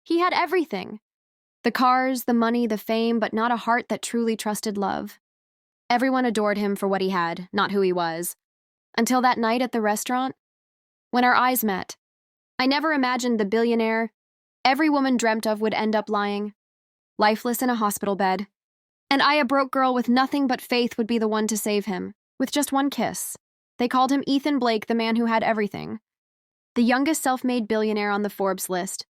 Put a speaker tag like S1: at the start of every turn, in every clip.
S1: He had everything. The cars, the money, the fame, but not a heart that truly trusted love. Everyone adored him for what he had, not who he was. Until that night at the restaurant, when our eyes met. I never imagined the billionaire every woman dreamt of would end up lying, lifeless in a hospital bed. And I, a broke girl with nothing but faith, would be the one to save him, with just one kiss. They called him Ethan Blake, the man who had everything. The youngest self-made billionaire on the Forbes list.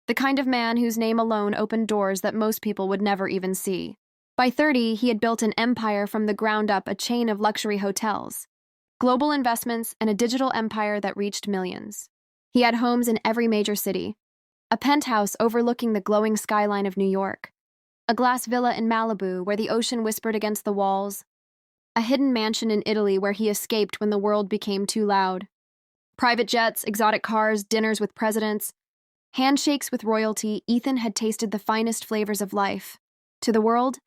S1: The kind of man whose name alone opened doors that most people would never even see. By 30, he had built an empire from the ground up, a chain of luxury hotels, global investments, and a digital empire that reached millions. He had homes in every major city, a penthouse overlooking the glowing skyline of New York, a glass villa in Malibu where the ocean whispered against the walls, a hidden mansion in Italy where he escaped when the world became too loud. Private jets, exotic cars, dinners with presidents, handshakes with royalty. Ethan had tasted the finest flavors of life. To the world,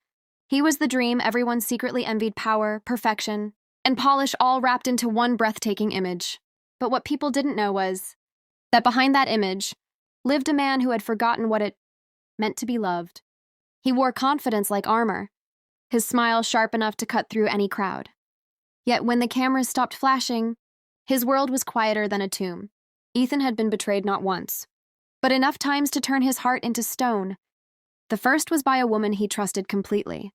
S1: he was the dream everyone secretly envied: power, perfection, and polish, all wrapped into one breathtaking image. But what people didn't know was that behind that image lived a man who had forgotten what it meant to be loved. He wore confidence like armor, his smile sharp enough to cut through any crowd. Yet when the cameras stopped flashing, his world was quieter than a tomb. Ethan had been betrayed not once, but enough times to turn his heart into stone. The first was by a woman he trusted completely.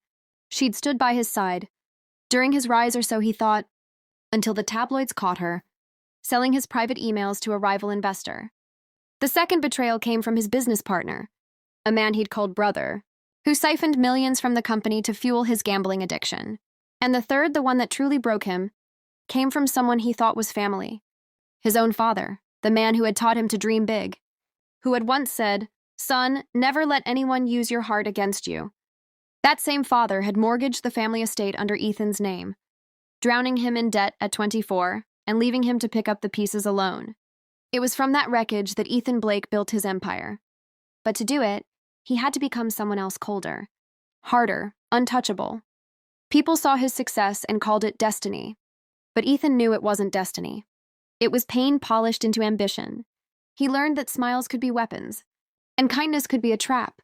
S1: She'd stood by his side during his rise, or so he thought, until the tabloids caught her selling his private emails to a rival investor. The second betrayal came from his business partner, a man he'd called brother, who siphoned millions from the company to fuel his gambling addiction. And the third, the one that truly broke him, came from someone he thought was family. His own father, the man who had taught him to dream big, who had once said, "Son, never let anyone use your heart against you." That same father had mortgaged the family estate under Ethan's name, drowning him in debt at 24 and leaving him to pick up the pieces alone. It was from that wreckage that Ethan Blake built his empire. But to do it, he had to become someone else colder, harder, untouchable. People saw his success and called it destiny. But Ethan knew it wasn't destiny. It was pain polished into ambition. He learned that smiles could be weapons, and kindness could be a trap.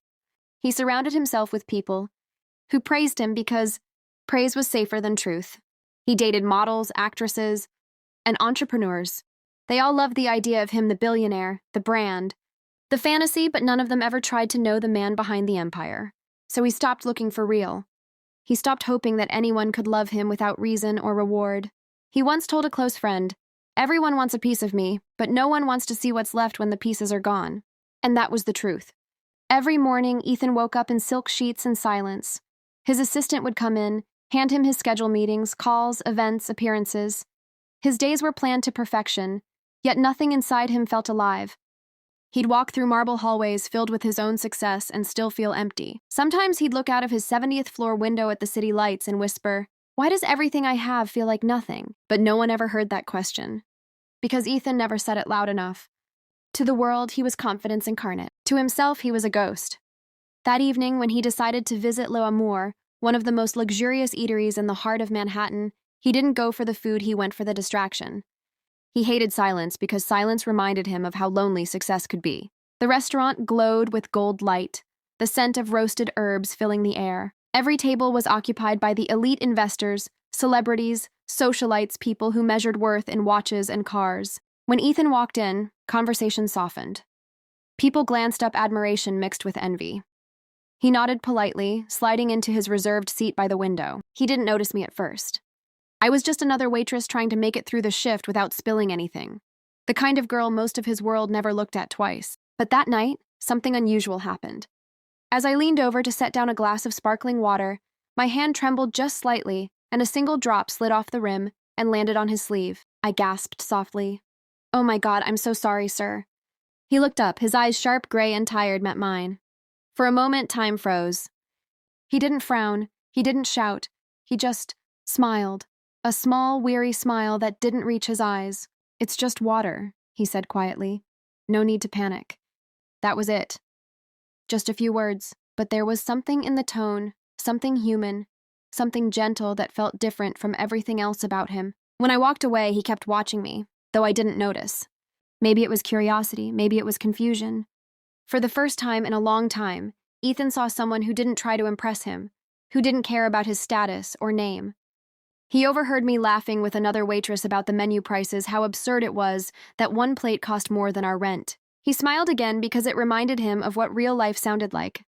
S1: He surrounded himself with people who praised him because praise was safer than truth. He dated models, actresses, and entrepreneurs. They all loved the idea of him, the billionaire, the brand, the fantasy, but none of them ever tried to know the man behind the empire. So he stopped looking for real. He stopped hoping that anyone could love him without reason or reward. He once told a close friend, "Everyone wants a piece of me, but no one wants to see what's left when the pieces are gone." And that was the truth. Every morning, Ethan woke up in silk sheets and silence. His assistant would come in, hand him his schedule meetings, calls, events, appearances. His days were planned to perfection, yet nothing inside him felt alive. He'd walk through marble hallways filled with his own success and still feel empty. Sometimes he'd look out of his 70th floor window at the city lights and whisper, "Why does everything I have feel like nothing?" But no one ever heard that question, because Ethan never said it loud enough. To the world, he was confidence incarnate. To himself, he was a ghost. That evening, when he decided to visit Le Amour, one of the most luxurious eateries in the heart of Manhattan, he didn't go for the food, he went for the distraction. He hated silence because silence reminded him of how lonely success could be. The restaurant glowed with gold light, the scent of roasted herbs filling the air. Every table was occupied by the elite investors, celebrities, socialites, people who measured worth in watches and cars. When Ethan walked in, conversation softened. People glanced up, admiration mixed with envy. He nodded politely, sliding into his reserved seat by the window. He didn't notice me at first. I was just another waitress trying to make it through the shift without spilling anything. The kind of girl most of his world never looked at twice. But that night, something unusual happened. As I leaned over to set down a glass of sparkling water, my hand trembled just slightly, and a single drop slid off the rim and landed on his sleeve. I gasped softly. "Oh my God, I'm so sorry, sir." He looked up, his eyes sharp, gray, and tired met mine. For a moment, time froze. He didn't frown, he didn't shout, he just smiled. A small, weary smile that didn't reach his eyes. "It's just water," he said quietly. "No need to panic." That was it. Just a few words, but there was something in the tone, something human, something gentle that felt different from everything else about him. When I walked away, he kept watching me, though I didn't notice. Maybe it was curiosity, maybe it was confusion. For the first time in a long time, Ethan saw someone who didn't try to impress him, who didn't care about his status or name. He overheard me laughing with another waitress about the menu prices, how absurd it was that one plate cost more than our rent. He smiled again because it reminded him of what real life sounded like.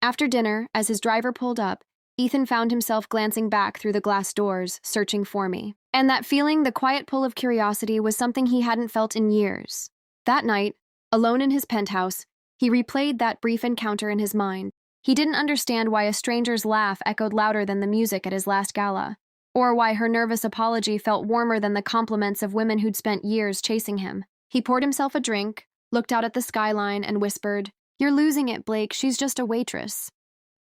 S1: After dinner, as his driver pulled up, Ethan found himself glancing back through the glass doors, searching for me. And that feeling, the quiet pull of curiosity, was something he hadn't felt in years. That night, alone in his penthouse, he replayed that brief encounter in his mind. He didn't understand why a stranger's laugh echoed louder than the music at his last gala, or why her nervous apology felt warmer than the compliments of women who'd spent years chasing him. He poured himself a drink, looked out at the skyline, and whispered, "You're losing it, Blake. She's just a waitress."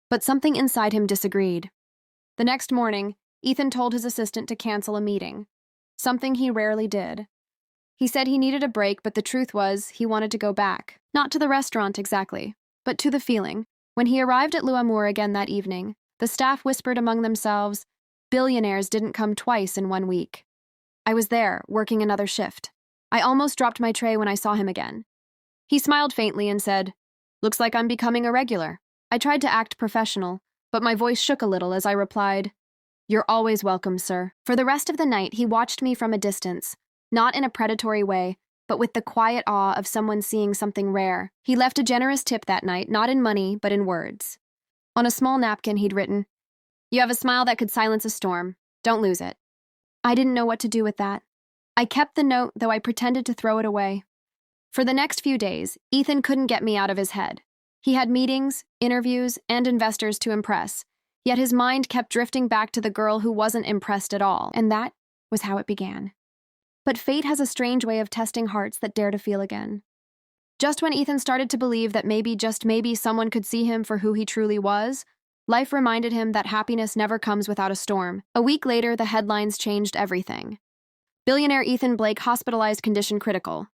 S1: But something inside him disagreed. The next morning, Ethan told his assistant to cancel a meeting, something he rarely did. He said he needed a break, but the truth was he wanted to go back. Not to the restaurant exactly, but to the feeling. When he arrived at L'Amour again that evening, the staff whispered among themselves, "Billionaires didn't come twice in 1 week." I was there, working another shift. I almost dropped my tray when I saw him again. He smiled faintly and said, "Looks like I'm becoming a regular." I tried to act professional, but my voice shook a little as I replied, "You're always welcome, sir." For the rest of the night, he watched me from a distance, not in a predatory way, but with the quiet awe of someone seeing something rare. He left a generous tip that night, not in money, but in words. On a small napkin, he'd written, "You have a smile that could silence a storm. Don't lose it." I didn't know what to do with that. I kept the note, though I pretended to throw it away. For the next few days, Ethan couldn't get me out of his head. He had meetings, interviews, and investors to impress, yet his mind kept drifting back to the girl who wasn't impressed at all, and that was how it began. But fate has a strange way of testing hearts that dare to feel again. Just when Ethan started to believe that maybe, just maybe, someone could see him for who he truly was, life reminded him that happiness never comes without a storm. A week later, the headlines changed everything. Billionaire Ethan Blake hospitalized, condition critical.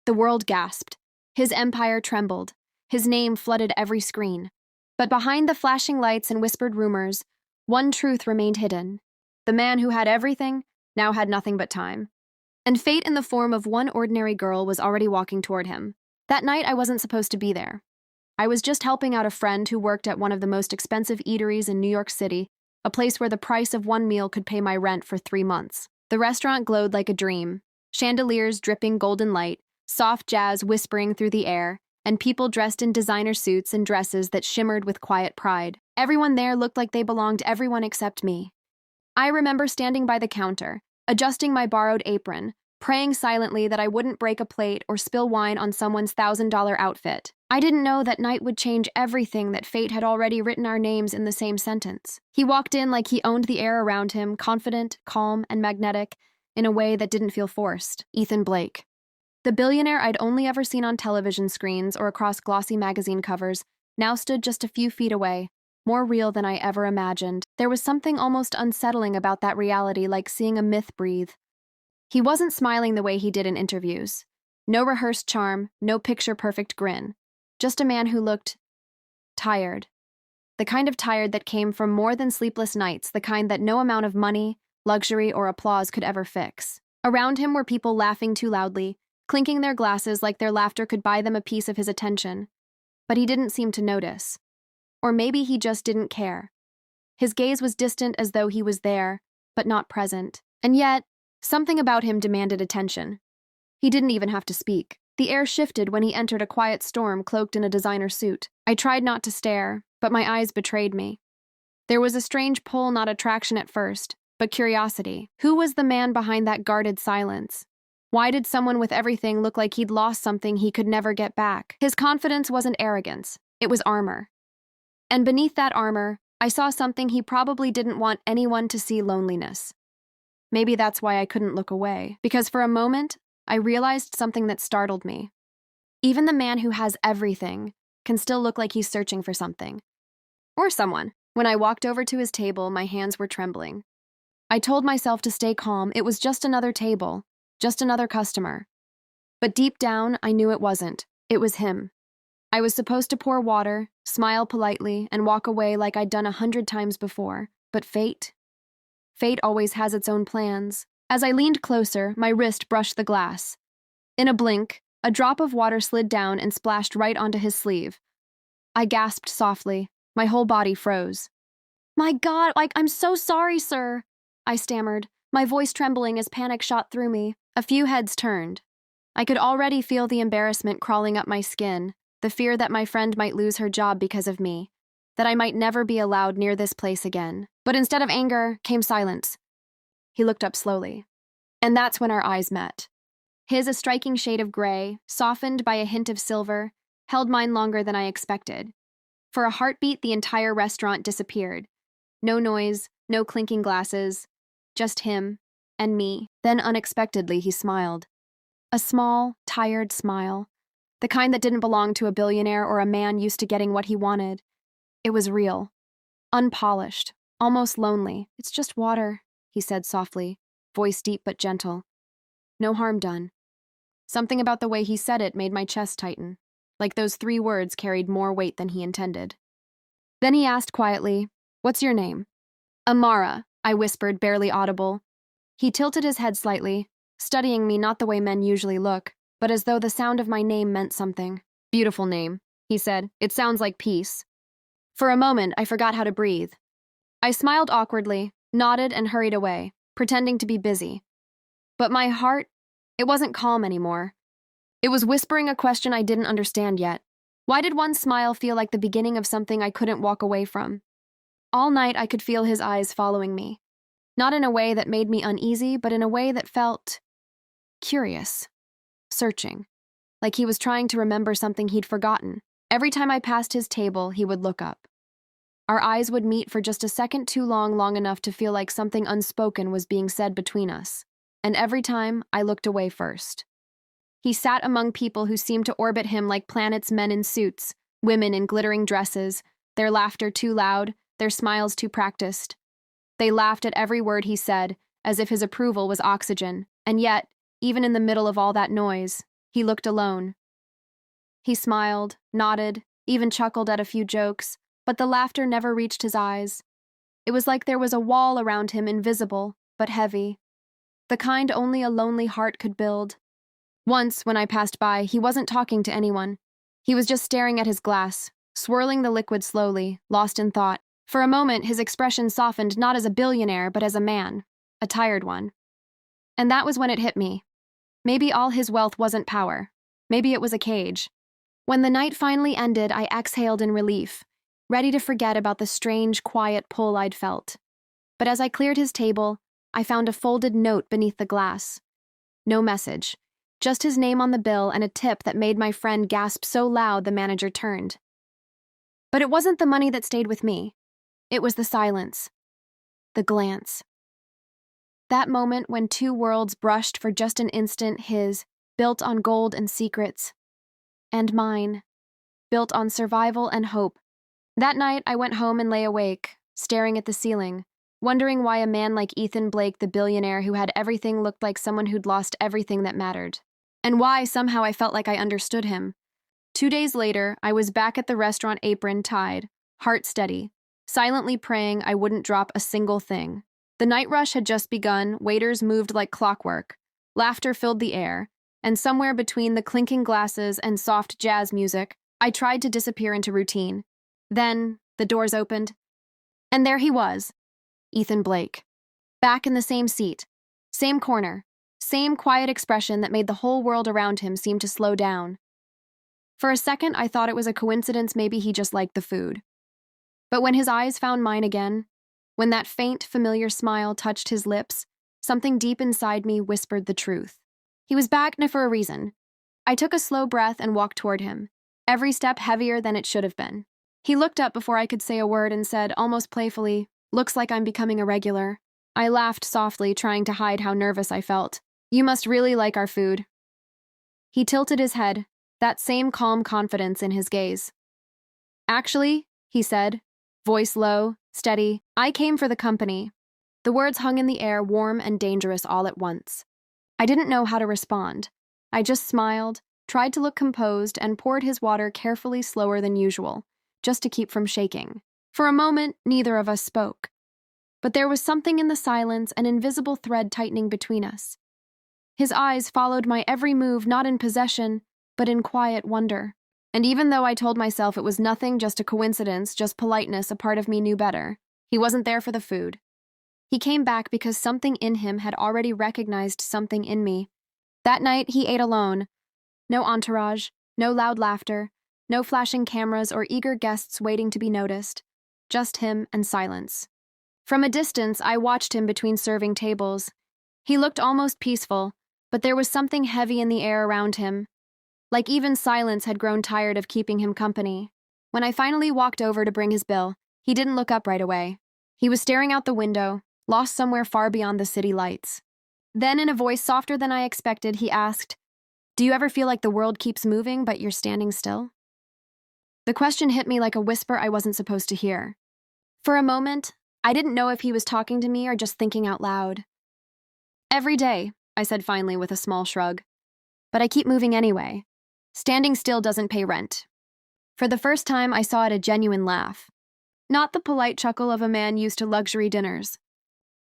S1: The world gasped. His empire trembled. His name flooded every screen. But behind the flashing lights and whispered rumors, one truth remained hidden. The man who had everything now had nothing but time. And fate in the form of one ordinary girl was already walking toward him. That night, I wasn't supposed to be there. I was just helping out a friend who worked at one of the most expensive eateries in New York City, a place where the price of one meal could pay my rent for 3 months. The restaurant glowed like a dream, chandeliers dripping golden light, soft jazz whispering through the air, and people dressed in designer suits and dresses that shimmered with quiet pride. Everyone there looked like they belonged to everyone except me. I remember standing by the counter, adjusting my borrowed apron, praying silently that I wouldn't break a plate or spill wine on someone's $1,000 outfit. I didn't know that night would change everything, that fate had already written our names in the same sentence. He walked in like he owned the air around him, confident, calm, and magnetic, in a way that didn't feel forced. Ethan Blake. The billionaire I'd only ever seen on television screens or across glossy magazine covers now stood just a few feet away, more real than I ever imagined. There was something almost unsettling about that reality, like seeing a myth breathe. He wasn't smiling the way he did in interviews. No rehearsed charm, no picture-perfect grin. Just a man who looked tired. The kind of tired that came from more than sleepless nights, the kind that no amount of money, luxury, or applause could ever fix. Around him were people laughing too loudly, clinking their glasses like their laughter could buy them a piece of his attention. But he didn't seem to notice. Or maybe he just didn't care. His gaze was distant, as though he was there, but not present. And yet, something about him demanded attention. He didn't even have to speak. The air shifted when he entered a quiet storm cloaked in a designer suit. I tried not to stare, but my eyes betrayed me. There was a strange pull, not attraction at first, but curiosity. Who was the man behind that guarded silence? Why did someone with everything look like he'd lost something he could never get back? His confidence wasn't arrogance, it was armor. And beneath that armor, I saw something he probably didn't want anyone to see: loneliness. Maybe that's why I couldn't look away, because for a moment, I realized something that startled me. Even the man who has everything can still look like he's searching for something. Or someone. When I walked over to his table, my hands were trembling. I told myself to stay calm. It was just another table, just another customer. But deep down, I knew it wasn't. It was him. I was supposed to pour water, smile politely, and walk away like I'd done 100 times before. But fate always has its own plans. As I leaned closer, my wrist brushed the glass. In a blink, A drop of water slid down and splashed right onto his sleeve. I gasped softly. My whole body froze. "My God, I'm so sorry, sir," I stammered, my voice trembling as panic shot through me. A few heads turned. I could already feel the embarrassment crawling up my skin, the fear that my friend might lose her job because of me, that I might never be allowed near this place again. But instead of anger came silence. He looked up slowly. And that's when our eyes met. His a striking shade of gray, softened by a hint of silver, held mine longer than I expected. For a heartbeat, the entire restaurant disappeared. No noise, no clinking glasses, just him and me. Then unexpectedly, he smiled. A small, tired smile. The kind that didn't belong to a billionaire or a man used to getting what he wanted. It was real. Unpolished. Almost lonely. "It's just water," he said softly, voice deep but gentle. No harm done. Something about the way he said it made my chest tighten, like those 3 words carried more weight than he intended. Then he asked quietly, "What's your name?" "Amara," I whispered, barely audible. He tilted his head slightly, studying me not the way men usually look, but as though the sound of my name meant something. "Beautiful name," he said. "It sounds like peace." For a moment, I forgot how to breathe. I smiled awkwardly, nodded, and hurried away, pretending to be busy. But my heart, it wasn't calm anymore. It was whispering a question I didn't understand yet. Why did one smile feel like the beginning of something I couldn't walk away from? All night I could feel his eyes following me. Not in a way that made me uneasy, but in a way that felt curious, searching, like he was trying to remember something he'd forgotten. Every time I passed his table, he would look up. Our eyes would meet for just a second too long enough to feel like something unspoken was being said between us. And every time, I looked away first. He sat among people who seemed to orbit him like planets, men in suits, women in glittering dresses, their laughter too loud, their smiles too practiced. They laughed at every word he said, as if his approval was oxygen, and yet, even in the middle of all that noise, he looked alone. He smiled, nodded, even chuckled at a few jokes, but the laughter never reached his eyes. It was like there was a wall around him, invisible, but heavy. The kind only a lonely heart could build. Once, when I passed by, he wasn't talking to anyone. He was just staring at his glass, swirling the liquid slowly, lost in thought. For a moment, his expression softened not as a billionaire, but as a man, a tired one. And that was when it hit me. Maybe all his wealth wasn't power. Maybe it was a cage. When the night finally ended, I exhaled in relief, ready to forget about the strange, quiet pull I'd felt. But as I cleared his table, I found a folded note beneath the glass. No message, just his name on the bill and a tip that made my friend gasp so loud the manager turned. But it wasn't the money that stayed with me. It was the silence, the glance. That moment when 2 worlds brushed for just an instant, his, built on gold and secrets, and mine, built on survival and hope. That night, I went home and lay awake, staring at the ceiling, wondering why a man like Ethan Blake, the billionaire who had everything, looked like someone who'd lost everything that mattered. And why somehow I felt like I understood him. 2 days later, I was back at the restaurant, apron tied, heart steady, silently praying I wouldn't drop a single thing. The night rush had just begun, waiters moved like clockwork, laughter filled the air, and somewhere between the clinking glasses and soft jazz music, I tried to disappear into routine. Then, the doors opened, and there he was, Ethan Blake. Back in the same seat, same corner, same quiet expression that made the whole world around him seem to slow down. For a second, I thought it was a coincidence, maybe he just liked the food. But when his eyes found mine again, when that faint, familiar smile touched his lips, something deep inside me whispered the truth. He was back for a reason. I took a slow breath and walked toward him, every step heavier than it should have been. He looked up before I could say a word and said, almost playfully, "Looks like I'm becoming a regular." I laughed softly, trying to hide how nervous I felt. "You must really like our food." He tilted his head, that same calm confidence in his gaze. "Actually," he said, voice low, steady, "I came for the company." The words hung in the air, warm and dangerous all at once. I didn't know how to respond. I just smiled, tried to look composed, and poured his water carefully, slower than usual, just to keep from shaking. For a moment, neither of us spoke. But there was something in the silence, an invisible thread tightening between us. His eyes followed my every move, not in possession, but in quiet wonder. And even though I told myself it was nothing, just a coincidence, just politeness, a part of me knew better. He wasn't there for the food. He came back because something in him had already recognized something in me. That night, he ate alone. No entourage, no loud laughter, no flashing cameras or eager guests waiting to be noticed. Just him and silence. From a distance, I watched him between serving tables. He looked almost peaceful, but there was something heavy in the air around him. Like even silence had grown tired of keeping him company. When I finally walked over to bring his bill, he didn't look up right away. He was staring out the window, lost somewhere far beyond the city lights. Then, in a voice softer than I expected, he asked, "Do you ever feel like the world keeps moving, but you're standing still?" The question hit me like a whisper I wasn't supposed to hear. For a moment, I didn't know if he was talking to me or just thinking out loud. "Every day," I said finally with a small shrug. "But I keep moving anyway. Standing still doesn't pay rent." For the first time, I saw it a genuine laugh. Not the polite chuckle of a man used to luxury dinners,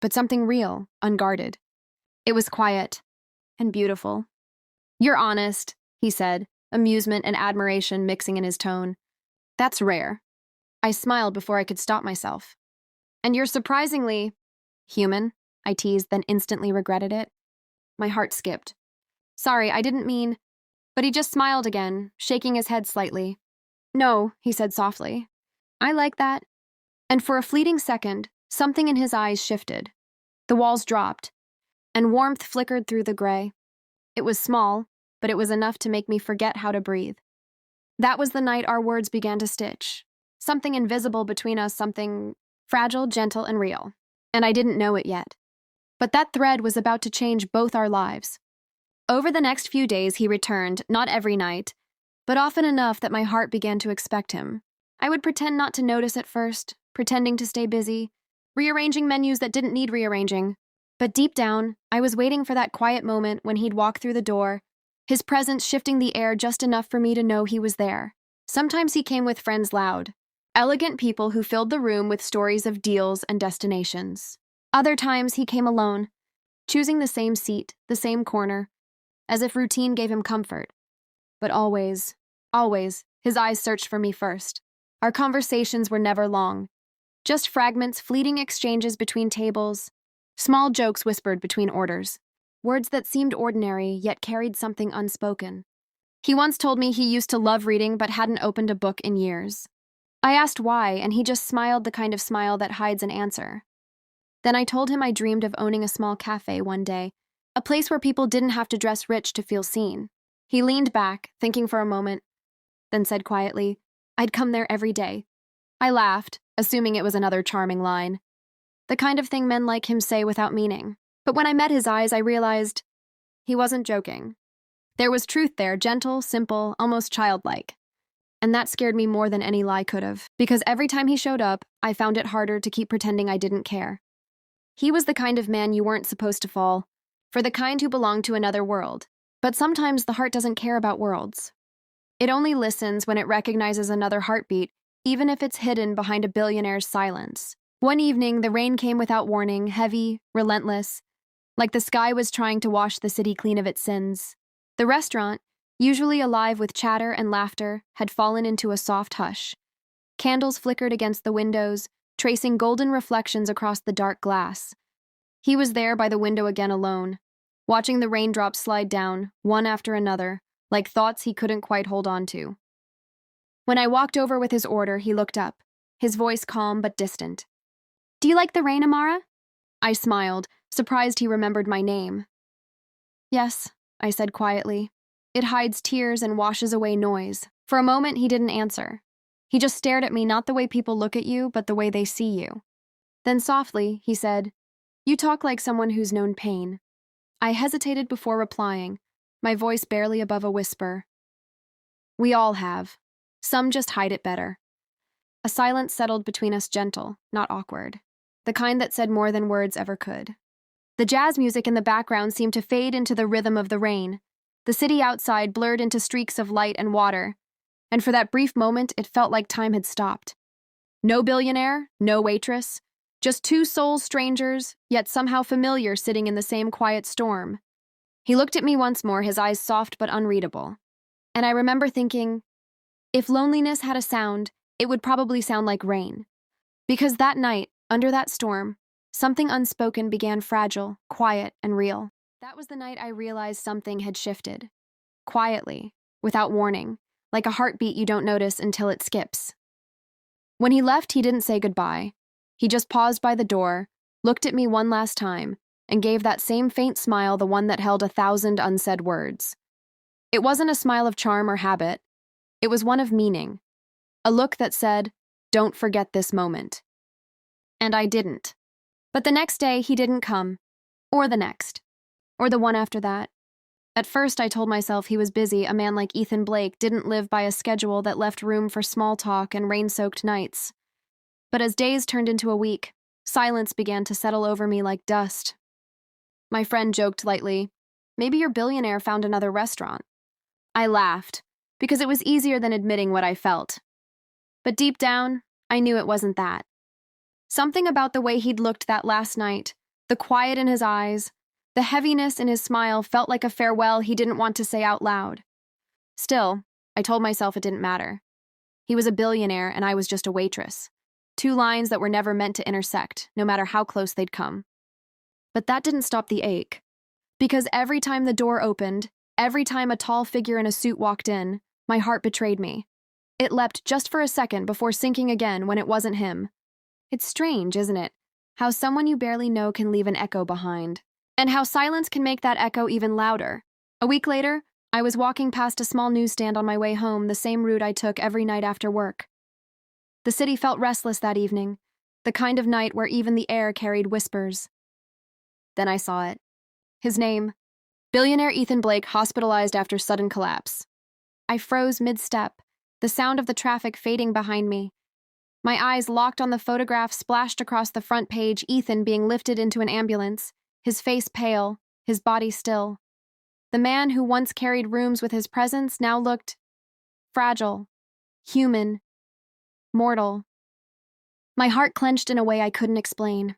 S1: but something real, unguarded. It was quiet and beautiful. "You're honest," he said, amusement and admiration mixing in his tone. "That's rare." I smiled before I could stop myself. "And you're surprisingly human," I teased, then instantly regretted it. My heart skipped. "Sorry, I didn't mean..." But he just smiled again, shaking his head slightly. "No," he said softly. "I like that." And for a fleeting second, something in his eyes shifted. The walls dropped, and warmth flickered through the gray. It was small, but it was enough to make me forget how to breathe. That was the night our words began to stitch. Something invisible between us, something fragile, gentle, and real. And I didn't know it yet. But that thread was about to change both our lives. Over the next few days, he returned, not every night, but often enough that my heart began to expect him. I would pretend not to notice at first, pretending to stay busy, rearranging menus that didn't need rearranging. But deep down, I was waiting for that quiet moment when he'd walk through the door, his presence shifting the air just enough for me to know he was there. Sometimes he came with friends loud, elegant people who filled the room with stories of deals and destinations. Other times he came alone, choosing the same seat, the same corner, as if routine gave him comfort. But always, his eyes searched for me first. Our conversations were never long. Just fragments, fleeting exchanges between tables, small jokes whispered between orders, words that seemed ordinary yet carried something unspoken. He once told me he used to love reading but hadn't opened a book in years. I asked why, and he just smiled, the kind of smile that hides an answer. Then I told him I dreamed of owning a small cafe one day, a place where people didn't have to dress rich to feel seen. He leaned back, thinking for a moment, then said quietly, "I'd come there every day." I laughed, assuming it was another charming line. The kind of thing men like him say without meaning. But when I met his eyes, I realized he wasn't joking. There was truth there, gentle, simple, almost childlike. And that scared me more than any lie could have, because every time he showed up, I found it harder to keep pretending I didn't care. He was the kind of man you weren't supposed to fall for, the kind who belonged to another world. But sometimes the heart doesn't care about worlds. It only listens when it recognizes another heartbeat, even if it's hidden behind a billionaire's silence. One evening, the rain came without warning, heavy, relentless, like the sky was trying to wash the city clean of its sins. The restaurant, usually alive with chatter and laughter, had fallen into a soft hush. Candles flickered against the windows, tracing golden reflections across the dark glass. He was there by the window again alone, watching the raindrops slide down, one after another, like thoughts he couldn't quite hold on to. When I walked over with his order, he looked up, his voice calm but distant. "Do you like the rain, Amara?" I smiled, surprised he remembered my name. "Yes," I said quietly. "It hides tears and washes away noise." For a moment, he didn't answer. He just stared at me, not the way people look at you, but the way they see you. Then softly, he said, "You talk like someone who's known pain." I hesitated before replying, my voice barely above a whisper. "We all have. Some just hide it better." A silence settled between us, gentle, not awkward. The kind that said more than words ever could. The jazz music in the background seemed to fade into the rhythm of the rain. The city outside blurred into streaks of light and water, and for that brief moment, it felt like time had stopped. No billionaire, no waitress, just two soul strangers, yet somehow familiar, sitting in the same quiet storm. He looked at me once more, his eyes soft but unreadable. And I remember thinking, if loneliness had a sound, it would probably sound like rain. Because that night, under that storm, something unspoken began fragile, quiet, and real. That was the night I realized something had shifted. Quietly, without warning, like a heartbeat you don't notice until it skips. When he left, he didn't say goodbye. He just paused by the door, looked at me one last time, and gave that same faint smile, the one that held 1,000 unsaid words. It wasn't a smile of charm or habit. It was one of meaning. A look that said, "Don't forget this moment." And I didn't. But the next day, he didn't come. Or the next. Or the one after that. At first, I told myself he was busy. A man like Ethan Blake didn't live by a schedule that left room for small talk and rain-soaked nights. But as days turned into a week, silence began to settle over me like dust. My friend joked lightly, "Maybe your billionaire found another restaurant." I laughed, because it was easier than admitting what I felt. But deep down, I knew it wasn't that. Something about the way he'd looked that last night, the quiet in his eyes, the heaviness in his smile felt like a farewell he didn't want to say out loud. Still, I told myself it didn't matter. He was a billionaire and I was just a waitress. Two lines that were never meant to intersect, no matter how close they'd come. But that didn't stop the ache. Because every time the door opened, every time a tall figure in a suit walked in, my heart betrayed me. It leapt just for a second before sinking again when it wasn't him. It's strange, isn't it? How someone you barely know can leave an echo behind. And how silence can make that echo even louder. A week later, I was walking past a small newsstand on my way home, the same route I took every night after work. The city felt restless that evening, the kind of night where even the air carried whispers. Then I saw it. His name, Billionaire Ethan Blake, hospitalized after sudden collapse. I froze mid-step, the sound of the traffic fading behind me. My eyes locked on the photograph splashed across the front page, Ethan being lifted into an ambulance, his face pale, his body still. The man who once carried rooms with his presence now looked fragile, human, mortal. My heart clenched in a way I couldn't explain.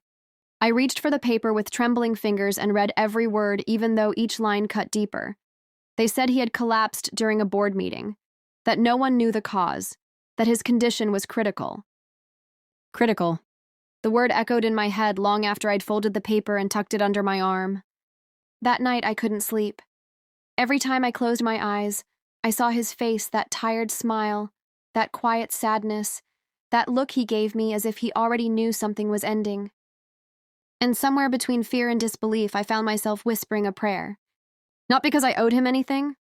S1: I reached for the paper with trembling fingers and read every word, even though each line cut deeper. They said he had collapsed during a board meeting, that no one knew the cause, that his condition was critical. Critical. The word echoed in my head long after I'd folded the paper and tucked it under my arm. That night, I couldn't sleep. Every time I closed my eyes, I saw his face, that tired smile, that quiet sadness, that look he gave me as if he already knew something was ending. And somewhere between fear and disbelief, I found myself whispering a prayer. Not because I owed him anything,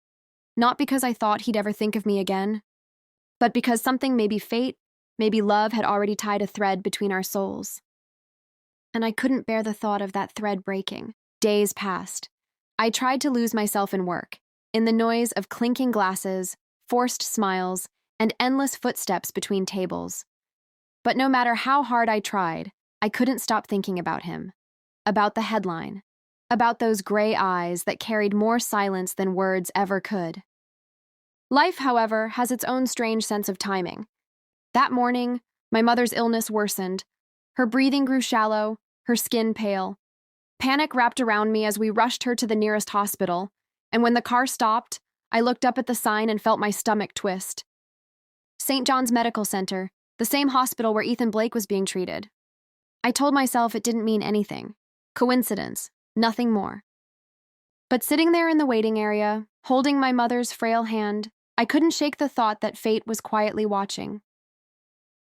S1: not because I thought he'd ever think of me again, but because something, maybe fate, maybe love, had already tied a thread between our souls. And I couldn't bear the thought of that thread breaking. Days passed. I tried to lose myself in work, in the noise of clinking glasses, forced smiles, and endless footsteps between tables. But no matter how hard I tried, I couldn't stop thinking about him, about the headline, about those gray eyes that carried more silence than words ever could. Life, however, has its own strange sense of timing. That morning, my mother's illness worsened. Her breathing grew shallow, her skin pale. Panic wrapped around me as we rushed her to the nearest hospital, and when the car stopped, I looked up at the sign and felt my stomach twist. St. John's Medical Center, the same hospital where Ethan Blake was being treated. I told myself it didn't mean anything. Coincidence, nothing more. But sitting there in the waiting area, holding my mother's frail hand, I couldn't shake the thought that fate was quietly watching.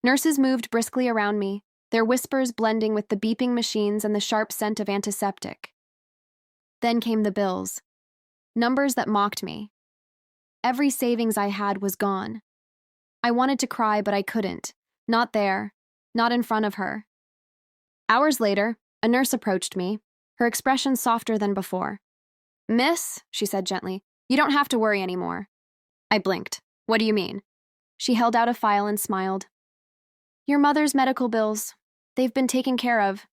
S1: Nurses moved briskly around me, their whispers blending with the beeping machines and the sharp scent of antiseptic. Then came the bills. Numbers that mocked me. Every savings I had was gone. I wanted to cry, but I couldn't. Not there. Not in front of her. Hours later, a nurse approached me, her expression softer than before. "Miss," she said gently, "you don't have to worry anymore." I blinked. "What do you mean?" She held out a file and smiled. "Your mother's medical bills. They've been taken care of."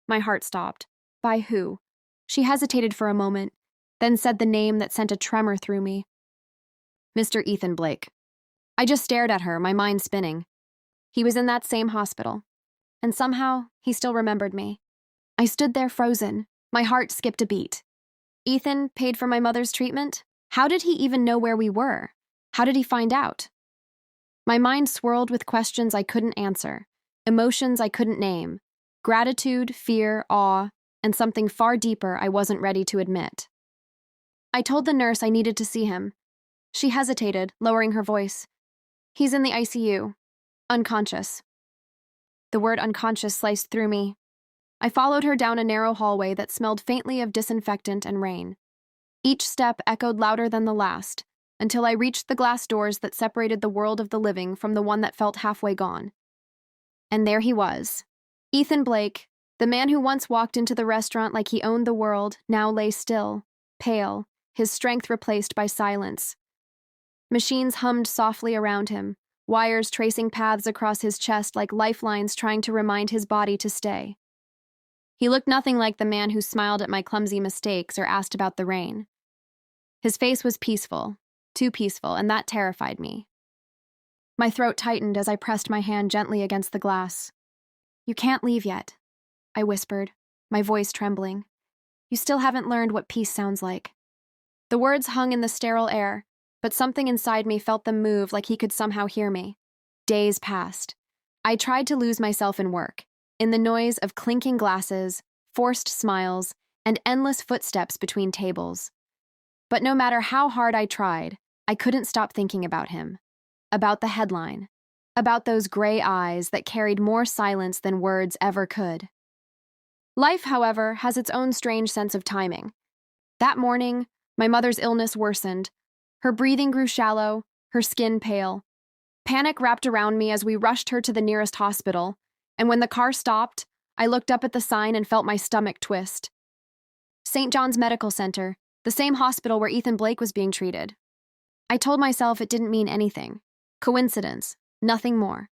S1: My heart stopped. By who? She hesitated for a moment, then said the name that sent a tremor through me. "Mr. Ethan Blake." I just stared at her, my mind spinning. He was in that same hospital. And somehow, he still remembered me. I stood there frozen. My heart skipped a beat. Ethan paid for my mother's treatment? How did he even know where we were? How did he find out? My mind swirled with questions I couldn't answer, emotions I couldn't name, gratitude, fear, awe, and something far deeper I wasn't ready to admit. I told the nurse I needed to see him. She hesitated, lowering her voice. He's in the ICU, unconscious. The word unconscious sliced through me. I followed her down a narrow hallway that smelled faintly of disinfectant and rain. Each step echoed louder than the last, until I reached the glass doors that separated the world of the living from the one that felt halfway gone. And there he was. Ethan Blake, the man who once walked into the restaurant like he owned the world, now lay still, pale, his strength replaced by silence. Machines hummed softly around him, wires tracing paths across his chest like lifelines trying to remind his body to stay. He looked nothing like the man who smiled at my clumsy mistakes or asked about the rain. His face was peaceful, too peaceful, and that terrified me. My throat tightened as I pressed my hand gently against the glass. "You can't leave yet," I whispered, my voice trembling. "You still haven't learned what peace sounds like." The words hung in the sterile air, but something inside me felt them move like he could somehow hear me. Days passed. I tried to lose myself in work, in the noise of clinking glasses, forced smiles, and endless footsteps between tables. But no matter how hard I tried, I couldn't stop thinking about him, about the headline, about those gray eyes that carried more silence than words ever could. Life, however, has its own strange sense of timing. That morning, my mother's illness worsened. Her breathing grew shallow, her skin pale. Panic wrapped around me as we rushed her to the nearest hospital, and when the car stopped, I looked up at the sign and felt my stomach twist. St. John's Medical Center, the same hospital where Ethan Blake was being treated. I told myself it didn't mean anything. Coincidence, nothing more.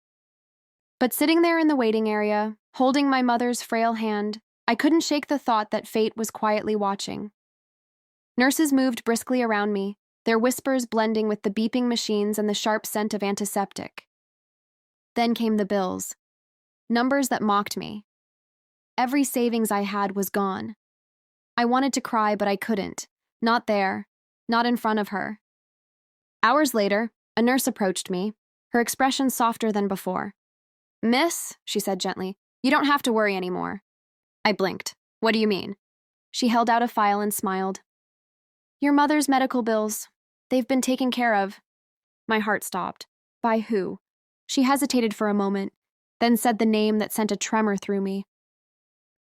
S1: But sitting there in the waiting area, holding my mother's frail hand, I couldn't shake the thought that fate was quietly watching. Nurses moved briskly around me, their whispers blending with the beeping machines and the sharp scent of antiseptic. Then came the bills. Numbers that mocked me. Every savings I had was gone. I wanted to cry, but I couldn't. Not there. Not in front of her. Hours later, a nurse approached me, her expression softer than before. "Miss," she said gently, "you don't have to worry anymore." I blinked. "What do you mean?" She held out a file and smiled. "Your mother's medical bills. They've been taken care of." My heart stopped. By who? She hesitated for a moment, then said the name that sent a tremor through me.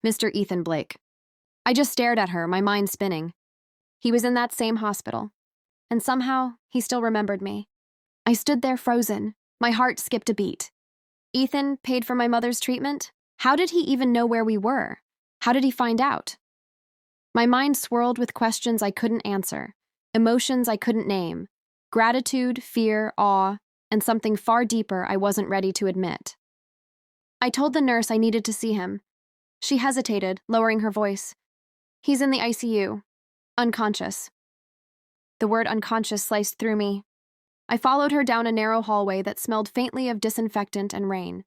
S1: "Mr. Ethan Blake." I just stared at her, my mind spinning. He was in that same hospital, and somehow he still remembered me. I stood there frozen. My heart skipped a beat. Ethan paid for my mother's treatment? How did he even know where we were? How did he find out? My mind swirled with questions I couldn't answer, emotions I couldn't name, gratitude, fear, awe, and something far deeper I wasn't ready to admit. I told the nurse I needed to see him. She hesitated, lowering her voice. "He's in the ICU, unconscious." The word unconscious sliced through me. I followed her down a narrow hallway that smelled faintly of disinfectant and rain.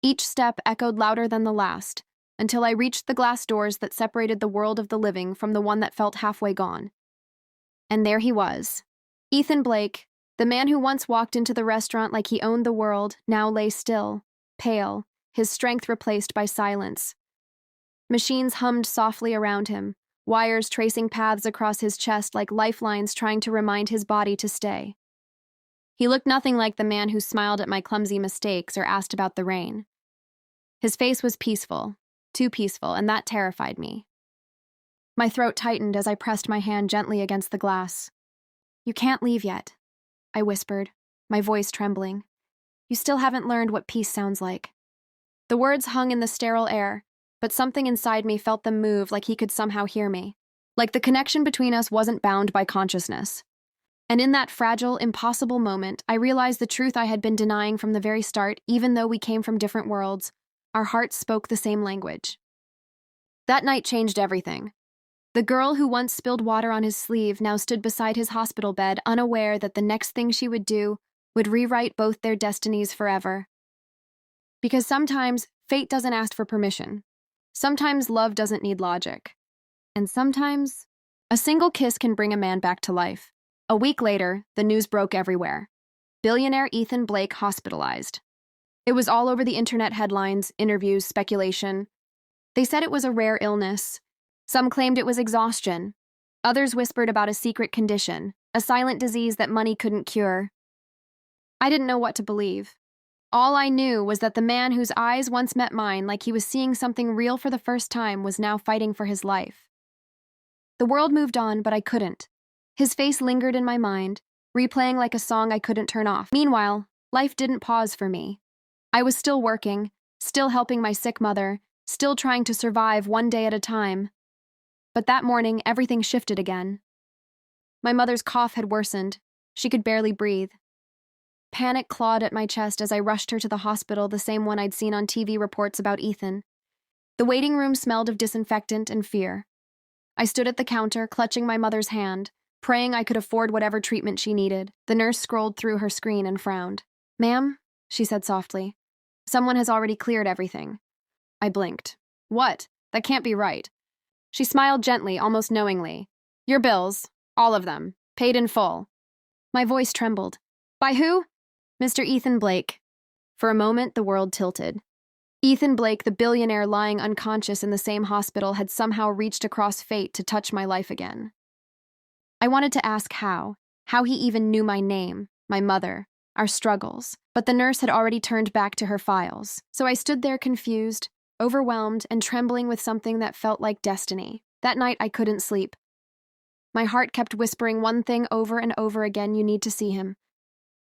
S1: Each step echoed louder than the last, until I reached the glass doors that separated the world of the living from the one that felt halfway gone. And there he was. Ethan Blake, the man who once walked into the restaurant like he owned the world, now lay still, pale, his strength replaced by silence. Machines hummed softly around him, wires tracing paths across his chest like lifelines trying to remind his body to stay. He looked nothing like the man who smiled at my clumsy mistakes or asked about the rain. His face was peaceful, too peaceful, and that terrified me. My throat tightened as I pressed my hand gently against the glass. "You can't leave yet," I whispered, my voice trembling. "You still haven't learned what peace sounds like." The words hung in the sterile air, but something inside me felt them move like he could somehow hear me, like the connection between us wasn't bound by consciousness. And in that fragile, impossible moment, I realized the truth I had been denying from the very start. Even though we came from different worlds, our hearts spoke the same language. That night changed everything. The girl who once spilled water on his sleeve now stood beside his hospital bed, unaware that the next thing she would do would rewrite both their destinies forever. Because sometimes fate doesn't ask for permission. Sometimes love doesn't need logic. And sometimes a single kiss can bring a man back to life. A week later, the news broke everywhere. Billionaire Ethan Blake hospitalized. It was all over the internet headlines, interviews, speculation. They said it was a rare illness. Some claimed it was exhaustion. Others whispered about a secret condition, a silent disease that money couldn't cure. I didn't know what to believe. All I knew was that the man whose eyes once met mine like he was seeing something real for the first time was now fighting for his life. The world moved on, but I couldn't. His face lingered in my mind, replaying like a song I couldn't turn off. Meanwhile, life didn't pause for me. I was still working, still helping my sick mother, still trying to survive one day at a time. But that morning, everything shifted again. My mother's cough had worsened. She could barely breathe. Panic clawed at my chest as I rushed her to the hospital, the same one I'd seen on TV reports about Ethan. The waiting room smelled of disinfectant and fear. I stood at the counter, clutching my mother's hand, praying I could afford whatever treatment she needed. The nurse scrolled through her screen and frowned. "Ma'am," she said softly, "someone has already cleared everything." I blinked. "What? That can't be right." She smiled gently, almost knowingly. "Your bills, all of them, paid in full." My voice trembled. "By who?" "Mr. Ethan Blake." For a moment, the world tilted. Ethan Blake, the billionaire lying unconscious in the same hospital, had somehow reached across fate to touch my life again. I wanted to ask how he even knew my name, my mother, our struggles, but the nurse had already turned back to her files. So I stood there confused, overwhelmed, and trembling with something that felt like destiny. That night, I couldn't sleep. My heart kept whispering one thing over and over again: you need to see him.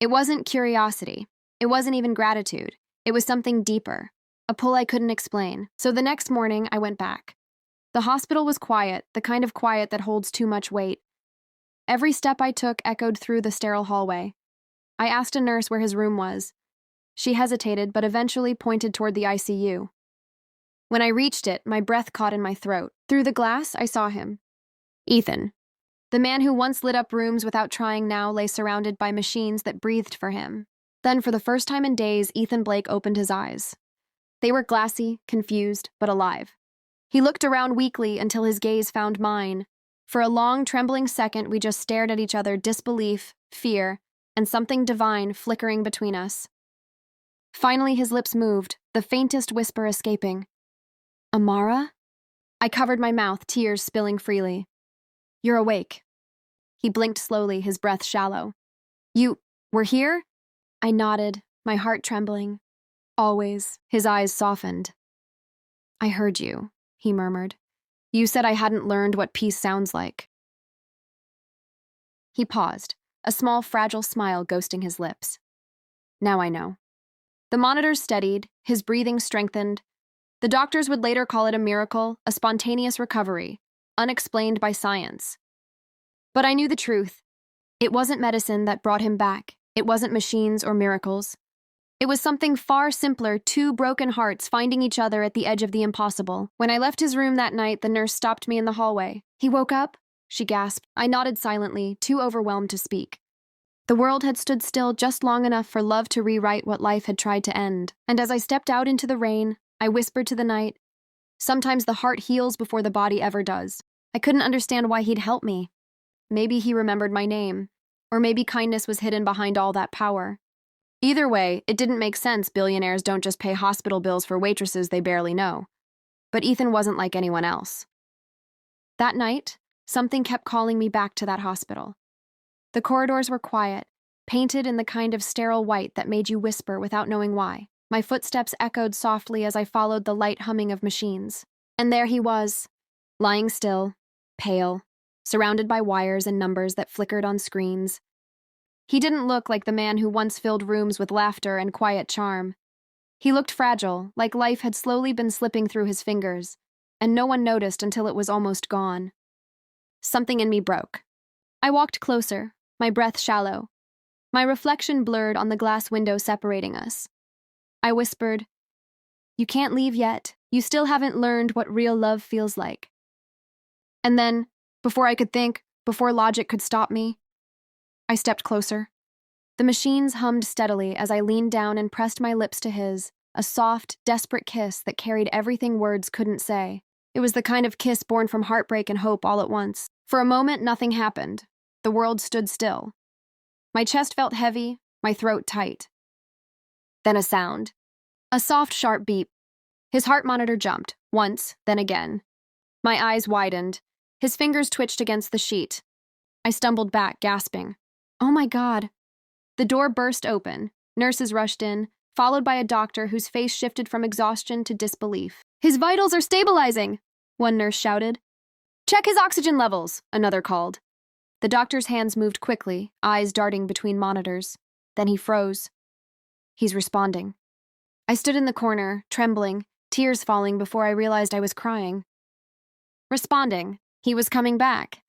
S1: It wasn't curiosity. It wasn't even gratitude. It was something deeper, a pull I couldn't explain. So the next morning, I went back. The hospital was quiet, the kind of quiet that holds too much weight. Every step I took echoed through the sterile hallway. I asked a nurse where his room was. She hesitated, but eventually pointed toward the ICU. When I reached it, my breath caught in my throat. Through the glass, I saw him. Ethan. The man who once lit up rooms without trying now lay surrounded by machines that breathed for him. Then, for the first time in days, Ethan Blake opened his eyes. They were glassy, confused, but alive. He looked around weakly until his gaze found mine. For a long, trembling second, we just stared at each other, disbelief, fear, and something divine flickering between us. Finally, his lips moved, the faintest whisper escaping. "Amara?" I covered my mouth, tears spilling freely. "You're awake." He blinked slowly, his breath shallow. "You were here?" I nodded, my heart trembling. "Always." His eyes softened. "I heard you," he murmured. "You said I hadn't learned what peace sounds like." He paused, a small, fragile smile ghosting his lips. "Now I know." The monitors steadied, his breathing strengthened. The doctors would later call it a miracle, a spontaneous recovery, unexplained by science. But I knew the truth. It wasn't medicine that brought him back. It wasn't machines or miracles. It was something far simpler, two broken hearts finding each other at the edge of the impossible. When I left his room that night, the nurse stopped me in the hallway. "He woke up?" she gasped. I nodded silently, too overwhelmed to speak. The world had stood still just long enough for love to rewrite what life had tried to end. And as I stepped out into the rain, I whispered to the night, "Sometimes the heart heals before the body ever does." I couldn't understand why he'd help me. Maybe he remembered my name, or maybe kindness was hidden behind all that power. Either way, it didn't make sense. Billionaires don't just pay hospital bills for waitresses they barely know. But Ethan wasn't like anyone else. That night, something kept calling me back to that hospital. The corridors were quiet, painted in the kind of sterile white that made you whisper without knowing why. My footsteps echoed softly as I followed the light humming of machines. And there he was, lying still, pale, surrounded by wires and numbers that flickered on screens. He didn't look like the man who once filled rooms with laughter and quiet charm. He looked fragile, like life had slowly been slipping through his fingers, and no one noticed until it was almost gone. Something in me broke. I walked closer, my breath shallow. My reflection blurred on the glass window separating us. I whispered, "You can't leave yet. You still haven't learned what real love feels like." And then, before I could think, before logic could stop me, I stepped closer. The machines hummed steadily as I leaned down and pressed my lips to his, a soft, desperate kiss that carried everything words couldn't say. It was the kind of kiss born from heartbreak and hope all at once. For a moment, nothing happened. The world stood still. My chest felt heavy, my throat tight. Then a sound. A soft, sharp beep. His heart monitor jumped, once, then again. My eyes widened. His fingers twitched against the sheet. I stumbled back, gasping. Oh my God. The door burst open. Nurses rushed in, followed by a doctor whose face shifted from exhaustion to disbelief. His vitals are stabilizing, one nurse shouted. Check his oxygen levels, another called. The doctor's hands moved quickly, eyes darting between monitors. Then he froze. He's responding. I stood in the corner, trembling, tears falling before I realized I was crying. Responding. He was coming back.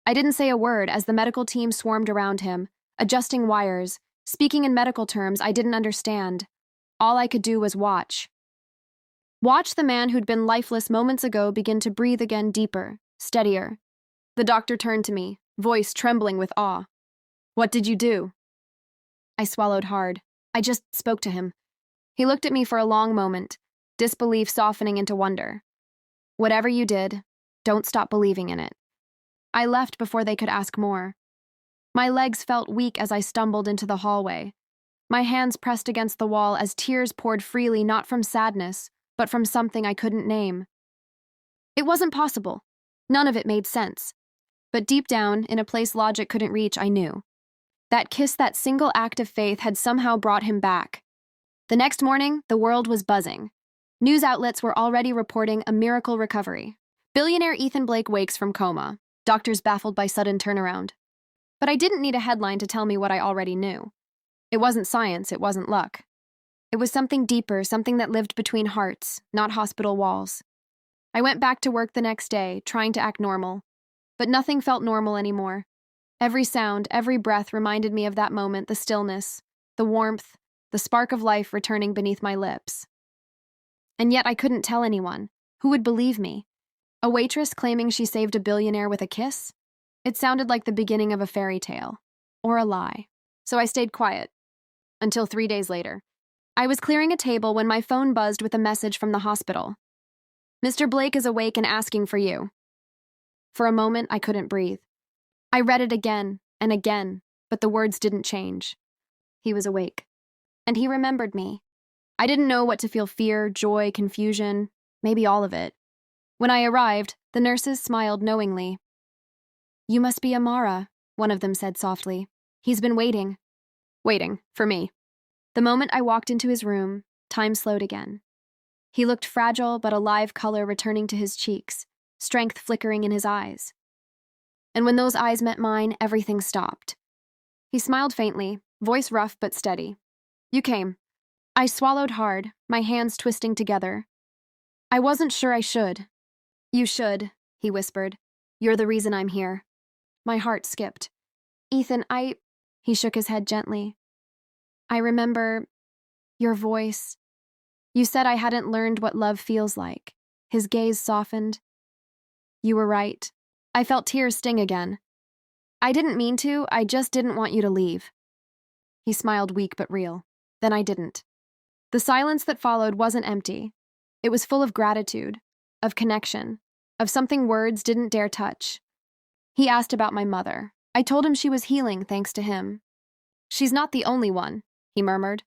S1: I didn't say a word as the medical team swarmed around him, adjusting wires, speaking in medical terms I didn't understand. All I could do was watch. Watch the man who'd been lifeless moments ago begin to breathe again deeper, steadier. The doctor turned to me, voice trembling with awe. What did you do? I swallowed hard. I just spoke to him. He looked at me for a long moment, disbelief softening into wonder. Whatever you did, don't stop believing in it. I left before they could ask more. My legs felt weak as I stumbled into the hallway. My hands pressed against the wall as tears poured freely not from sadness, but from something I couldn't name. It wasn't possible. None of it made sense. But deep down, in a place logic couldn't reach, I knew. That kiss, that single act of faith had somehow brought him back. The next morning, the world was buzzing. News outlets were already reporting a miracle recovery. Billionaire Ethan Blake wakes from coma. Doctors baffled by sudden turnaround. But I didn't need a headline to tell me what I already knew. It wasn't science, it wasn't luck. It was something deeper, something that lived between hearts, not hospital walls. I went back to work the next day, trying to act normal. But nothing felt normal anymore. Every sound, every breath reminded me of that moment, the stillness, the warmth, the spark of life returning beneath my lips. And yet I couldn't tell anyone. Who would believe me? A waitress claiming she saved a billionaire with a kiss? It sounded like the beginning of a fairy tale. Or a lie. So I stayed quiet. Until 3 days later. I was clearing a table when my phone buzzed with a message from the hospital. Mr. Blake is awake and asking for you. For a moment, I couldn't breathe. I read it again and again, but the words didn't change. He was awake. And he remembered me. I didn't know what to feel: fear, joy, confusion, maybe all of it. When I arrived, the nurses smiled knowingly. You must be Amara, one of them said softly. He's been waiting. Waiting, for me. The moment I walked into his room, time slowed again. He looked fragile, but a live color returning to his cheeks, strength flickering in his eyes. And when those eyes met mine, everything stopped. He smiled faintly, voice rough but steady. You came. I swallowed hard, my hands twisting together. I wasn't sure I should. You should, he whispered. You're the reason I'm here. My heart skipped. Ethan, He shook his head gently. I remember your voice. You said I hadn't learned what love feels like. His gaze softened. You were right. I felt tears sting again. I didn't mean to, I just didn't want you to leave. He smiled, weak but real. Then I didn't. The silence that followed wasn't empty. It was full of gratitude, of connection, of something words didn't dare touch. He asked about my mother. I told him she was healing thanks to him. She's not the only one, he murmured.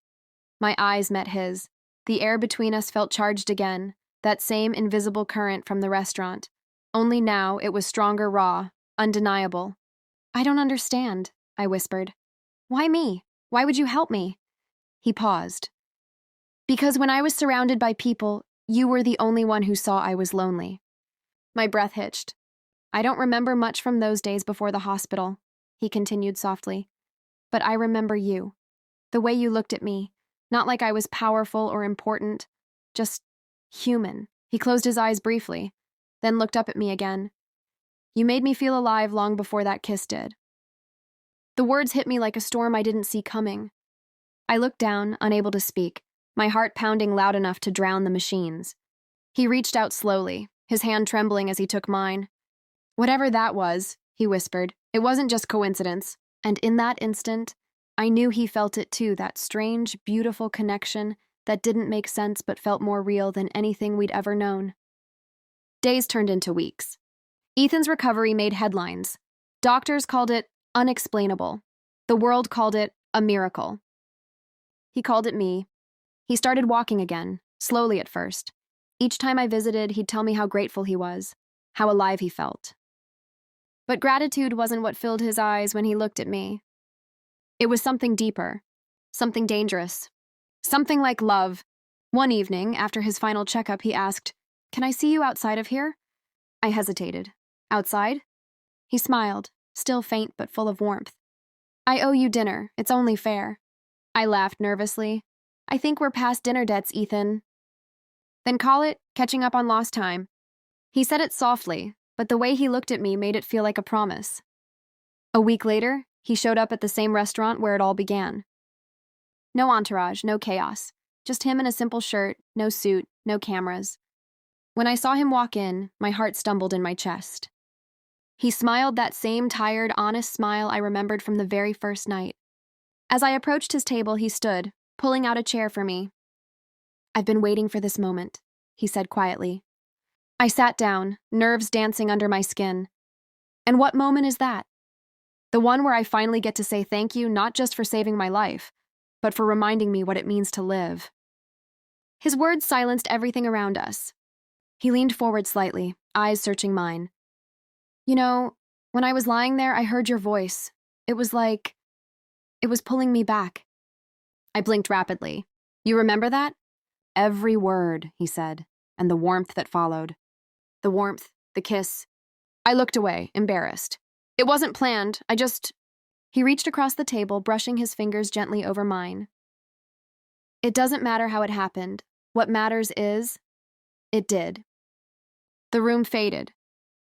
S1: My eyes met his. The air between us felt charged again, that same invisible current from the restaurant. Only now it was stronger, raw, undeniable. I don't understand, I whispered. Why me? Why would you help me? He paused. Because when I was surrounded by people, you were the only one who saw I was lonely. My breath hitched. I don't remember much from those days before the hospital, he continued softly. But I remember you. The way you looked at me, not like I was powerful or important, just human. He closed his eyes briefly, then looked up at me again. You made me feel alive long before that kiss did. The words hit me like a storm I didn't see coming. I looked down, unable to speak, my heart pounding loud enough to drown the machines. He reached out slowly, his hand trembling as he took mine. Whatever that was, he whispered, it wasn't just coincidence. And in that instant, I knew he felt it too, that strange, beautiful connection that didn't make sense but felt more real than anything we'd ever known. Days turned into weeks. Ethan's recovery made headlines. Doctors called it Unexplainable. The world called it a miracle. He called it me. He started walking again, slowly at first. Each time I visited, he'd tell me how grateful he was, how alive he felt. But gratitude wasn't what filled his eyes when he looked at me. It was something deeper, something dangerous, something like love. One evening, after his final checkup, he asked, "Can I see you outside of here?" I hesitated. "Outside?" He smiled, still faint but full of warmth. "I owe you dinner. It's only fair." I laughed nervously. "I think we're past dinner debts, Ethan." "Then call it catching up on lost time." He said it softly, but the way he looked at me made it feel like a promise. A week later, he showed up at the same restaurant where it all began. No entourage, no chaos. Just him in a simple shirt, no suit, no cameras. When I saw him walk in, my heart stumbled in my chest. He smiled that same tired, honest smile I remembered from the very first night. As I approached his table, he stood, pulling out a chair for me. "I've been waiting for this moment," he said quietly. I sat down, nerves dancing under my skin. And what moment is that? The one where I finally get to say thank you not just for saving my life, but for reminding me what it means to live. His words silenced everything around us. He leaned forward slightly, eyes searching mine. "You know, when I was lying there, I heard your voice. It was like it was pulling me back." I blinked rapidly. "You remember that?" "Every word," he said, and the warmth that followed. The warmth, the kiss. I looked away, embarrassed. "It wasn't planned, He reached across the table, brushing his fingers gently over mine. "It doesn't matter how it happened. What matters is, it did." The room faded.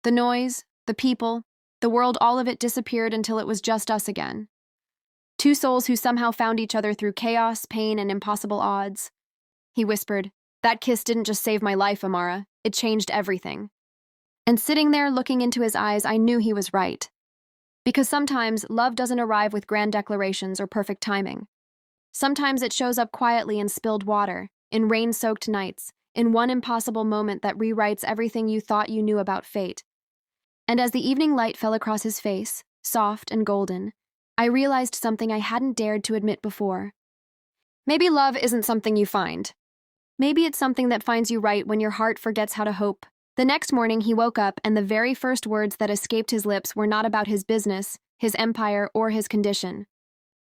S1: The noise, the people, the world, all of it disappeared until it was just us again. Two souls who somehow found each other through chaos, pain, and impossible odds. He whispered, "That kiss didn't just save my life, Amara. It changed everything." And sitting there looking into his eyes, I knew he was right. Because sometimes love doesn't arrive with grand declarations or perfect timing. Sometimes it shows up quietly in spilled water, in rain-soaked nights, in one impossible moment that rewrites everything you thought you knew about fate. And as the evening light fell across his face, soft and golden, I realized something I hadn't dared to admit before. Maybe love isn't something you find. Maybe it's something that finds you right when your heart forgets how to hope. The next morning, he woke up, and the very first words that escaped his lips were not about his business, his empire, or his condition.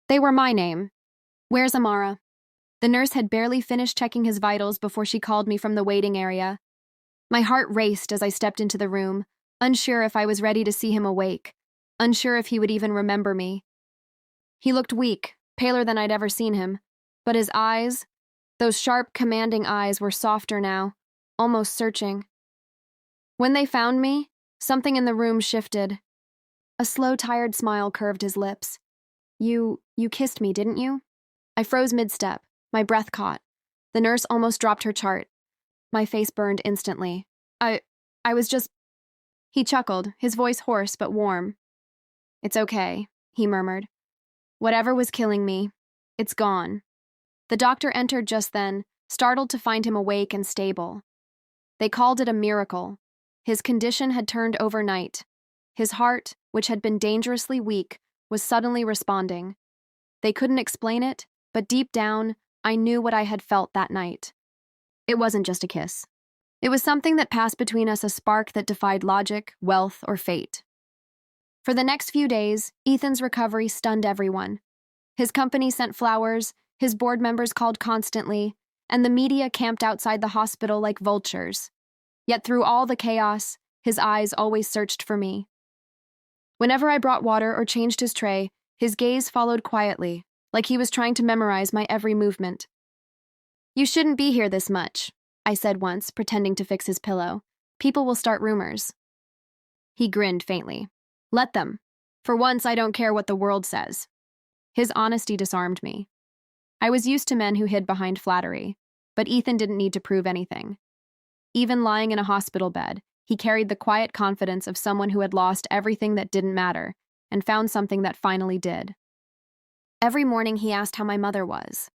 S1: They were my name. "Where's Amara?" The nurse had barely finished checking his vitals before she called me from the waiting area. My heart raced as I stepped into the room, unsure if I was ready to see him awake, unsure if he would even remember me. He looked weak, paler than I'd ever seen him, but his eyes, those sharp, commanding eyes, were softer now, almost searching. When they found me, something in the room shifted. A slow, tired smile curved his lips. You kissed me, didn't you?" I froze mid-step, my breath caught. The nurse almost dropped her chart. My face burned instantly. I was just... He chuckled, his voice hoarse but warm. "It's okay," he murmured. "Whatever was killing me, it's gone." The doctor entered just then, startled to find him awake and stable. They called it a miracle. His condition had turned overnight. His heart, which had been dangerously weak, was suddenly responding. They couldn't explain it, but deep down, I knew what I had felt that night. It wasn't just a kiss. It was something that passed between us, a spark that defied logic, wealth, or fate. For the next few days, Ethan's recovery stunned everyone. His company sent flowers, his board members called constantly, and the media camped outside the hospital like vultures. Yet through all the chaos, his eyes always searched for me. Whenever I brought water or changed his tray, his gaze followed quietly, like he was trying to memorize my every movement. "You shouldn't be here this much," I said once, pretending to fix his pillow. "People will start rumors." He grinned faintly. "Let them. For once, I don't care what the world says." His honesty disarmed me. I was used to men who hid behind flattery, but Ethan didn't need to prove anything. Even lying in a hospital bed, he carried the quiet confidence of someone who had lost everything that didn't matter and found something that finally did. Every morning he asked how my mother was.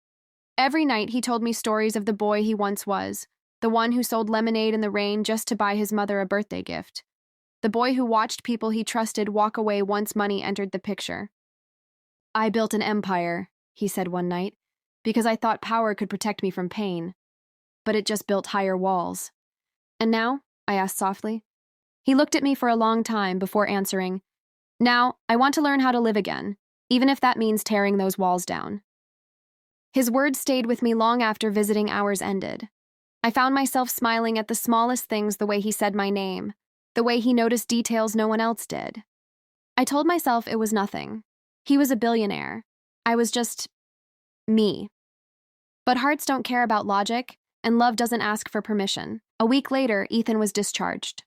S1: Every night he told me stories of the boy he once was, the one who sold lemonade in the rain just to buy his mother a birthday gift. the boy who watched people he trusted walk away once money entered the picture. "I built an empire," he said one night, "because I thought power could protect me from pain. But it just built higher walls." "And now?" I asked softly. He looked at me for a long time before answering, "Now, I want to learn how to live again, even if that means tearing those walls down." His words stayed with me long after visiting hours ended. I found myself smiling at the smallest things, the way he said my name, the way he noticed details no one else did. I told myself it was nothing. He was a billionaire. I was just me. But hearts don't care about logic, and love doesn't ask for permission. A week later, Ethan was discharged.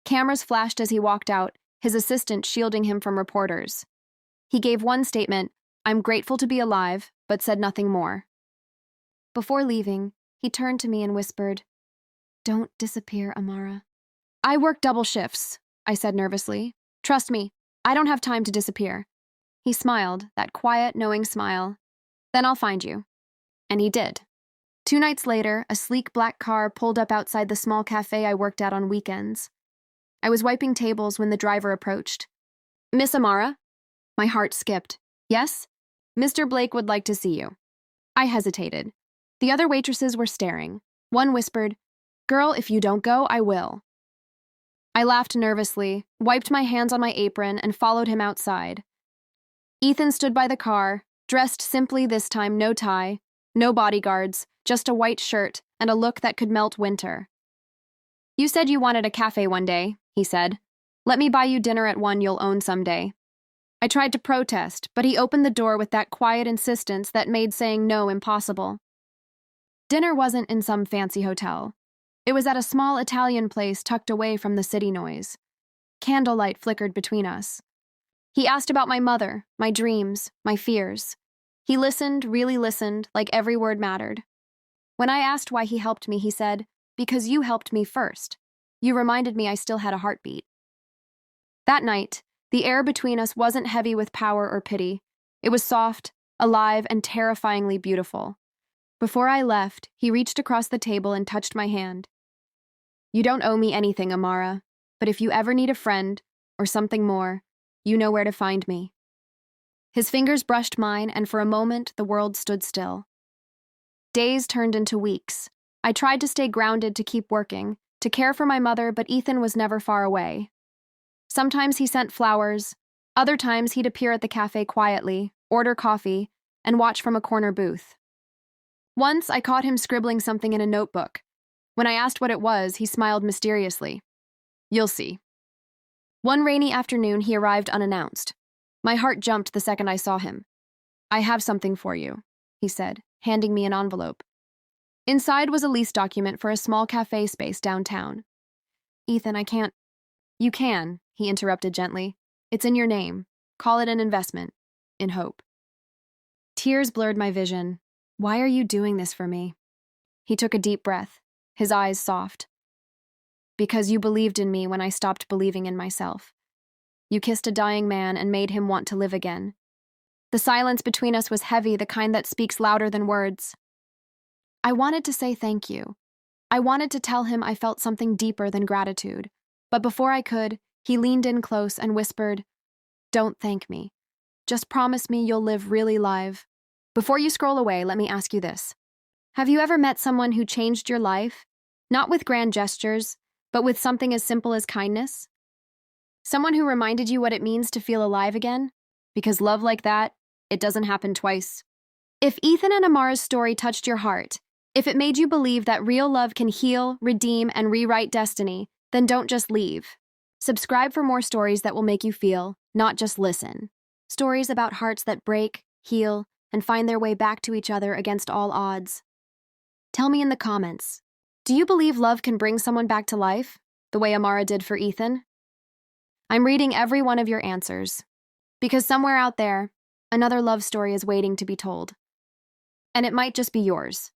S1: Cameras flashed as he walked out, his assistant shielding him from reporters. He gave one statement, "I'm grateful to be alive," but said nothing more. Before leaving, he turned to me and whispered, "Don't disappear, Amara." "I work double shifts," I said nervously. "Trust me, I don't have time to disappear." He smiled, that quiet, knowing smile. "Then I'll find you." And he did. 2 nights later, a sleek black car pulled up outside the small cafe I worked at on weekends. I was wiping tables when the driver approached. "Miss Amara?" My heart skipped. "Yes?" "Mr. Blake would like to see you." I hesitated. The other waitresses were staring. One whispered, "Girl, if you don't go, I will." I laughed nervously, wiped my hands on my apron, and followed him outside. Ethan stood by the car, dressed simply this time, no tie, no bodyguards, just a white shirt and a look that could melt winter. "You said you wanted a cafe one day," he said. "Let me buy you dinner at one you'll own someday." I tried to protest, but he opened the door with that quiet insistence that made saying no impossible. Dinner wasn't in some fancy hotel. It was at a small Italian place tucked away from the city noise. Candlelight flickered between us. He asked about my mother, my dreams, my fears. He listened, really listened, like every word mattered. When I asked why he helped me, he said, "Because you helped me first. You reminded me I still had a heartbeat." That night, the air between us wasn't heavy with power or pity. It was soft, alive, and terrifyingly beautiful. Before I left, he reached across the table and touched my hand. "You don't owe me anything, Amara, but if you ever need a friend, or something more, you know where to find me." His fingers brushed mine, and for a moment, the world stood still. Days turned into weeks. I tried to stay grounded, to keep working, to care for my mother, but Ethan was never far away. Sometimes he sent flowers. Other times he'd appear at the cafe quietly, order coffee, and watch from a corner booth. Once I caught him scribbling something in a notebook. When I asked what it was, he smiled mysteriously. "You'll see." One rainy afternoon, he arrived unannounced. My heart jumped the second I saw him. "I have something for you," he said, handing me an envelope. Inside was a lease document for a small cafe space downtown. "Ethan, I can't—" "You can," he interrupted gently. "It's in your name. Call it an investment. In hope." Tears blurred my vision. "Why are you doing this for me?" He took a deep breath, his eyes soft. "Because you believed in me when I stopped believing in myself. You kissed a dying man and made him want to live again." The silence between us was heavy, the kind that speaks louder than words. I wanted to say thank you. I wanted to tell him I felt something deeper than gratitude. But before I could, he leaned in close and whispered, "Don't thank me. Just promise me you'll live really live." Before you scroll away, let me ask you this. Have you ever met someone who changed your life? Not with grand gestures, but with something as simple as kindness? Someone who reminded you what it means to feel alive again? Because love like that, it doesn't happen twice. If Ethan and Amara's story touched your heart, if it made you believe that real love can heal, redeem, and rewrite destiny, then don't just leave. Subscribe for more stories that will make you feel, not just listen. Stories about hearts that break, heal, and find their way back to each other against all odds. Tell me in the comments, do you believe love can bring someone back to life, the way Amara did for Ethan? I'm reading every one of your answers, because somewhere out there, another love story is waiting to be told. And it might just be yours.